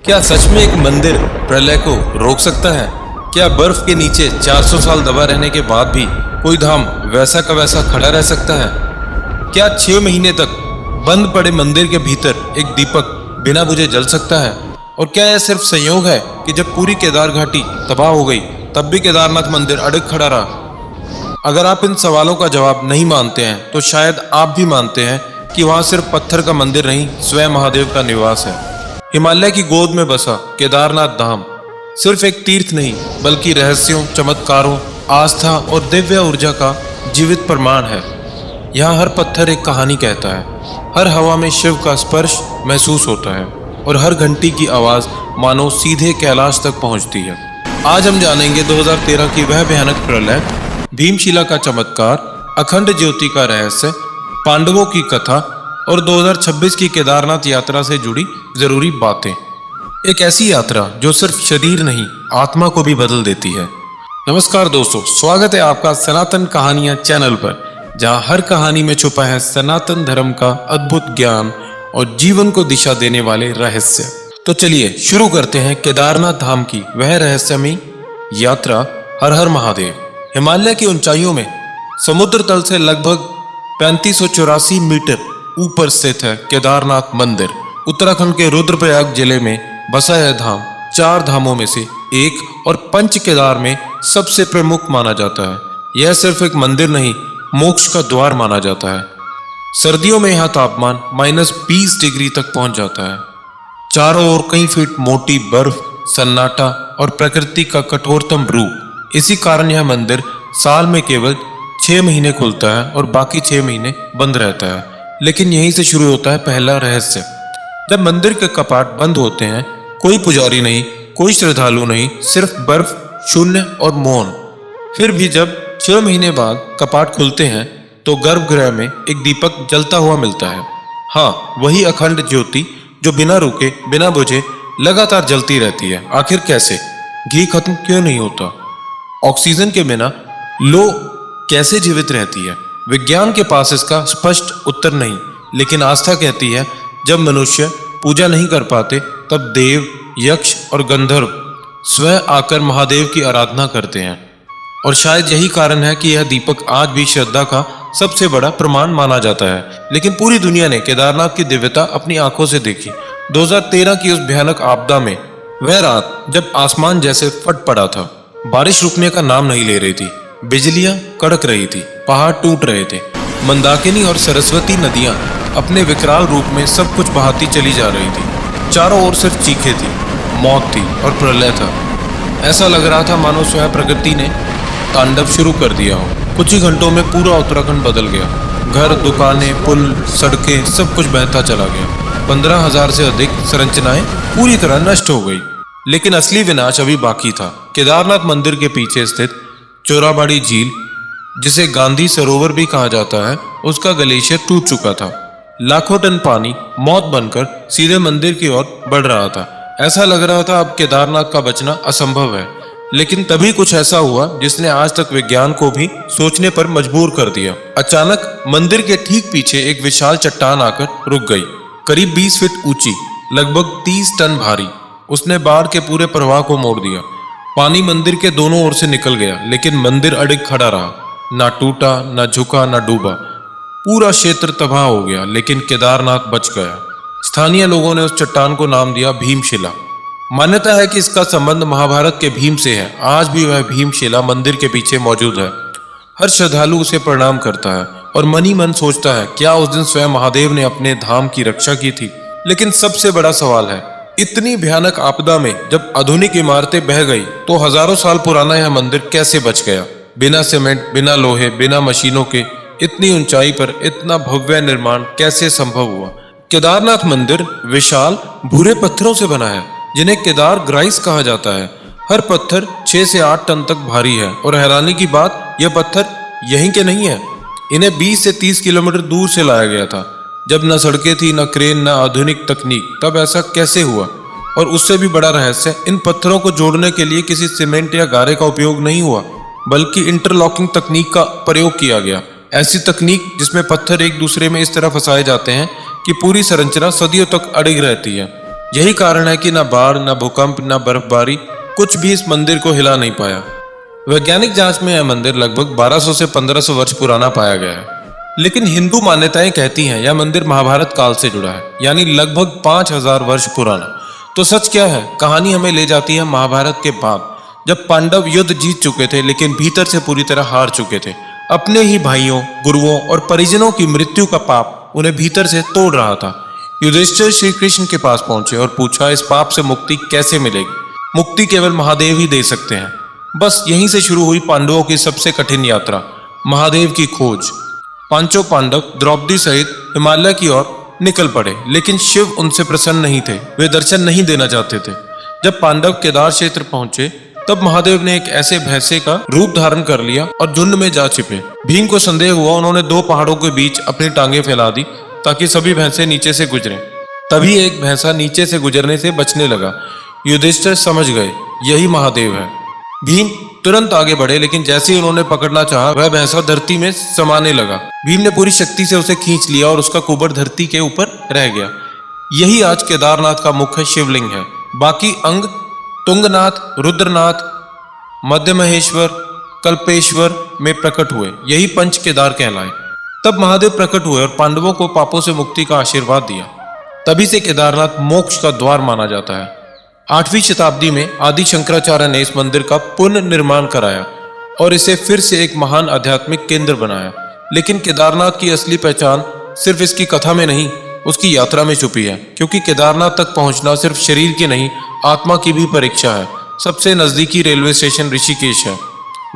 क्या सच में एक मंदिर प्रलय को रोक सकता है? क्या बर्फ के नीचे 400 साल दबा रहने के बाद भी कोई धाम वैसा का वैसा खड़ा रह सकता है? क्या 6 महीने तक बंद पड़े मंदिर के भीतर एक दीपक बिना बुझे जल सकता है? और क्या यह सिर्फ संयोग है कि जब पूरी केदार घाटी तबाह हो गई तब भी केदारनाथ मंदिर अड़िग खड़ा रहा? अगर आप इन सवालों का जवाब नहीं मानते हैं तो शायद आप भी मानते हैं कि वहां सिर्फ पत्थर का मंदिर नहीं, स्वयं महादेव का निवास है। हिमालय की गोद में बसा केदारनाथ धाम सिर्फ एक तीर्थ नहीं बल्कि रहस्यों, चमत्कारों, आस्था और दिव्य ऊर्जा का जीवित प्रमाण है। यहाँ हर पत्थर एक कहानी कहता है, हर हवा में शिव का स्पर्श महसूस होता है और हर घंटी की आवाज मानो सीधे कैलाश तक पहुंचती है। आज हम जानेंगे 2013 की वह भयानक प्रलय, भीमशिला का चमत्कार, अखंड ज्योति का रहस्य, पांडवों की कथा और 2026 की केदारनाथ यात्रा से जुड़ी जरूरी बातें। एक ऐसी यात्रा जो सिर्फ शरीर नहीं, आत्मा को भी बदल देती है। नमस्कार दोस्तों, स्वागत है आपका सनातन कहानियां चैनल पर, जहां हर कहानी में छुपा है सनातन धर्म का अद्भुत ज्ञान और जीवन को दिशा देने वाले रहस्य। तो चलिए शुरू करते हैं केदारनाथ धाम की वह रहस्यमयी यात्रा। हर हर महादेव। हिमालय की ऊंचाइयों में समुद्र तल से लगभग 3584 मीटर ऊपर स्थित है केदारनाथ मंदिर। उत्तराखंड के रुद्रप्रयाग जिले में बसा यह धाम 4 धामों में से एक और पंच केदार में सबसे प्रमुख माना जाता है। यह सिर्फ एक मंदिर नहीं, मोक्ष का द्वार माना जाता है। सर्दियों में यहाँ तापमान -20 डिग्री तक पहुंच जाता है। चारों ओर कई फीट मोटी बर्फ, सन्नाटा और प्रकृति का कठोरतम रूप। इसी कारण यह मंदिर साल में केवल 6 महीने खुलता है और बाकी 6 महीने बंद रहता है। लेकिन यहीं से शुरू होता है पहला रहस्य। जब मंदिर के कपाट बंद होते हैं, कोई पुजारी नहीं, कोई श्रद्धालु नहीं, सिर्फ बर्फ, शून्य और मौन। फिर भी जब 6 महीने बाद कपाट खुलते हैं तो गर्भगृह में एक दीपक जलता हुआ मिलता है। हाँ, वही अखंड ज्योति जो बिना रुके, बिना बुझे लगातार जलती रहती है। आखिर कैसे? घी खत्म क्यों नहीं होता? ऑक्सीजन के बिना लो कैसे जीवित रहती है? विज्ञान के पास इसका स्पष्ट उत्तर नहीं, लेकिन आस्था कहती है जब मनुष्य पूजा नहीं कर पाते तब देव, यक्ष और गंधर्व स्वयं आकर महादेव की आराधना करते हैं। और शायद यही कारण है कि यह दीपक आज भी श्रद्धा का सबसे बड़ा प्रमाण माना जाता है। लेकिन पूरी दुनिया ने केदारनाथ की दिव्यता अपनी आंखों से देखी। 2013 की उस भयानक आपदा में, वह रात जब आसमान जैसे फट पड़ा था, बारिश रुकने का नाम नहीं ले रही थी, बिजलियां कड़क रही थी, पहाड़ टूट रहे थे, मंदाकिनी और सरस्वती नदियां अपने विकराल रूप में सब कुछ बहाती चली जा रही थी। चारों ओर सिर्फ चीखें थी, मौत थी और प्रलय था। ऐसा लग रहा था मानो स्वयं प्रकृति ने तांडव शुरू कर दिया हो। कुछ ही घंटों में पूरा उत्तराखंड बदल गया। घर, दुकानें, पुल, सड़कें, सब कुछ बहता चला गया। 15,000 से अधिक संरचनाएं पूरी तरह नष्ट हो गई। लेकिन असली विनाश अभी बाकी था। केदारनाथ मंदिर के पीछे स्थित चोराबाड़ी झील, जिसे गांधी सरोवर भी कहा जाता है, उसका ग्लेशियर टूट चुका था। लाखों टन पानी मौत बनकर सीधे मंदिर की ओर बढ़ रहा था। ऐसा लग रहा था अब केदारनाथ का बचना असंभव है। लेकिन तभी कुछ ऐसा हुआ जिसने आज तक विज्ञान को भी सोचने पर मजबूर कर दिया। अचानक मंदिर के ठीक पीछे एक विशाल चट्टान आकर रुक गई, करीब 20 फीट ऊंची, लगभग 30 टन भारी। उसने बाढ़ के पूरे प्रवाह को मोड़ दिया। पानी मंदिर के दोनों ओर से निकल गया, लेकिन मंदिर अड़िग खड़ा रहा, ना टूटा, ना झुका, ना डूबा। पूरा क्षेत्र तबाह हो गया, लेकिन केदारनाथ बच गया। स्थानीय लोगों ने उस चट्टान को नाम दिया भीमशिला। मान्यता है कि इसका संबंध महाभारत के भीम से है। आज भी वह भीमशिला मंदिर के पीछे मौजूद है। हर श्रद्धालु उसे प्रणाम करता है और मन ही मन सोचता है, क्या उस दिन स्वयं महादेव ने अपने धाम की रक्षा की थी? लेकिन सबसे बड़ा सवाल है, इतनी भयानक आपदा में जब आधुनिक इमारतें बह गई तो हजारों साल पुराना यह मंदिर कैसे बच गया? बिना सीमेंट, बिना लोहे, बिना मशीनों के इतनी ऊंचाई पर इतना भव्य निर्माण कैसे संभव हुआ? केदारनाथ मंदिर विशाल भूरे पत्थरों से बना है, जिन्हें केदार ग्राइस कहा जाता है। हर पत्थर 6 से 8 टन तक भारी है और हैरानी की बात, यह पत्थर यहीं के नहीं है। इन्हें 20 से 30 किलोमीटर दूर से लाया गया था। जब न सड़कें थी, न क्रेन, न आधुनिक तकनीक, तब ऐसा कैसे हुआ? और उससे भी बड़ा रहस्य, इन पत्थरों को जोड़ने के लिए किसी सीमेंट या गारे का उपयोग नहीं हुआ, बल्कि इंटरलॉकिंग तकनीक का प्रयोग किया गया। ऐसी तकनीक जिसमें पत्थर एक दूसरे में इस तरह फंसाए जाते हैं कि पूरी संरचना सदियों तक अड़िग रहती है। यही कारण है कि न बाढ़, न भूकंप, न बर्फबारी कुछ भी इस मंदिर को हिला नहीं पाया। वैज्ञानिक जांच में यह मंदिर लगभग 1200 से 1500 वर्ष पुराना पाया गया है, लेकिन हिंदू मान्यताएं कहती हैं यह मंदिर महाभारत काल से जुड़ा है, यानी लगभग 5000 वर्ष पुराना। तो सच क्या है? कहानी हमें ले जाती है महाभारत के बाद, जब पांडव युद्ध जीत चुके थे लेकिन भीतर से पूरी तरह हार चुके थे। अपने ही भाइयों, गुरुओं और परिजनों की मृत्यु का पाप उन्हें भीतर से तोड़ रहा था। युधिष्ठिर श्री कृष्ण के पास पहुंचे और पूछा, इस पाप से मुक्ति कैसे मिलेगी? मुक्ति केवल महादेव ही दे सकते हैं। बस यहीं से शुरू हुई पांडवों की सबसे कठिन यात्रा, महादेव की खोज। पांचों पांडव द्रौपदी सहित हिमालय की ओर निकल पड़े, लेकिन शिव उनसे प्रसन्न नहीं थे। वे दर्शन नहीं देना चाहते थे। जब पांडव केदार क्षेत्र पहुंचे तब महादेव ने एक ऐसे भैंसे का रूप धारण कर लिया और झुंड में जा छिपे। भीम को संदेह हुआ, उन्होंने दो पहाड़ों के बीच अपनी टांगे फैला दी ताकि सभी भैंसे नीचे से गुजरें। तभी एक भैंसा नीचे से गुजरने से बचने लगा। युधिष्ठिर समझ गए यही महादेव है। भीम तुरंत आगे बढ़े, लेकिन जैसे ही उन्होंने पकड़ना चाहा वह भैंसा धरती में समाने लगा। भीम ने पूरी शक्ति से उसे खींच लिया और उसका कुबड़ धरती के ऊपर रह गया। यही आज केदारनाथ का मुख्य शिवलिंग है। बाकी अंग तुंगनाथ, रुद्रनाथ, मध्य महेश्वर, कल्पेश्वर में प्रकट हुए। यही पंच केदार कहलाए। तब महादेव प्रकट हुए और पांडवों को पापों से मुक्ति का आशीर्वाद दिया। तभी से केदारनाथ मोक्ष का द्वार माना जाता है। 8वीं शताब्दी में आदि शंकराचार्य ने इस मंदिर का पुनर्निर्माण कराया और इसे फिर से एक महान आध्यात्मिक केंद्र बनाया। लेकिन केदारनाथ की असली पहचान सिर्फ इसकी कथा में नहीं, उसकी यात्रा में छुपी है। क्योंकि केदारनाथ तक पहुंचना सिर्फ शरीर की नहीं, आत्मा की भी परीक्षा है। सबसे नजदीकी रेलवे स्टेशन ऋषिकेश है।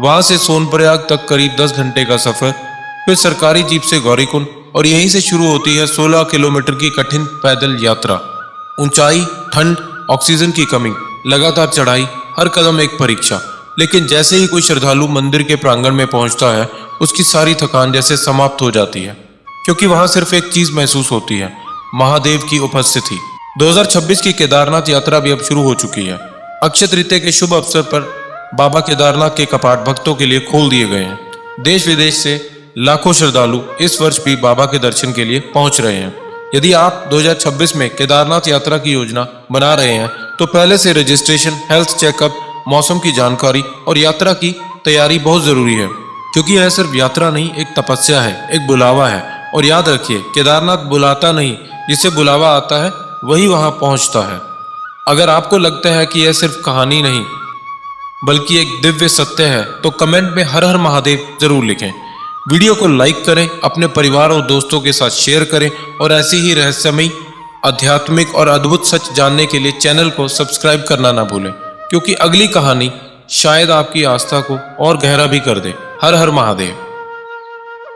वहां से सोनप्रयाग तक करीब 10 घंटे का सफर, फिर सरकारी जीप से गौरीकुंड, और यहीं से शुरू होती है 16 किलोमीटर की कठिन पैदल यात्रा। ऊंचाई, ठंड, ऑक्सीजन की कमी, लगातार चढ़ाई, हर कदम एक परीक्षा। लेकिन जैसे ही कोई श्रद्धालु मंदिर के प्रांगण में पहुंचता है, उसकी सारी थकान जैसे समाप्त हो जाती है, क्योंकि वहां सिर्फ एक चीज महसूस होती है, महादेव की उपस्थिति। 2026 की केदारनाथ यात्रा भी अब शुरू हो चुकी है। अक्षय तृतीया के शुभ अवसर पर बाबा केदारनाथ के कपाट भक्तों के लिए खोल दिए गए हैं। देश विदेश से लाखों श्रद्धालु इस वर्ष भी बाबा के दर्शन के लिए पहुंच रहे हैं। यदि आप 2026 में केदारनाथ यात्रा की योजना बना रहे हैं तो पहले से रजिस्ट्रेशन, हेल्थ चेकअप, मौसम की जानकारी और यात्रा की तैयारी बहुत जरूरी है। क्योंकि यह सिर्फ यात्रा नहीं, एक तपस्या है, एक बुलावा है। और याद रखिए, केदारनाथ बुलाता नहीं, जिसे बुलावा आता है वही वहां पहुंचता है। अगर आपको लगता है कि यह सिर्फ कहानी नहीं बल्कि एक दिव्य सत्य है तो कमेंट में हर हर महादेव जरूर लिखें। वीडियो को लाइक करें, अपने परिवार और दोस्तों के साथ शेयर करें और ऐसी ही रहस्यमयी, आध्यात्मिक और अद्भुत सच जानने के लिए चैनल को सब्सक्राइब करना ना भूलें, क्योंकि अगली कहानी शायद आपकी आस्था को और गहरा भी कर दे। हर हर महादेव।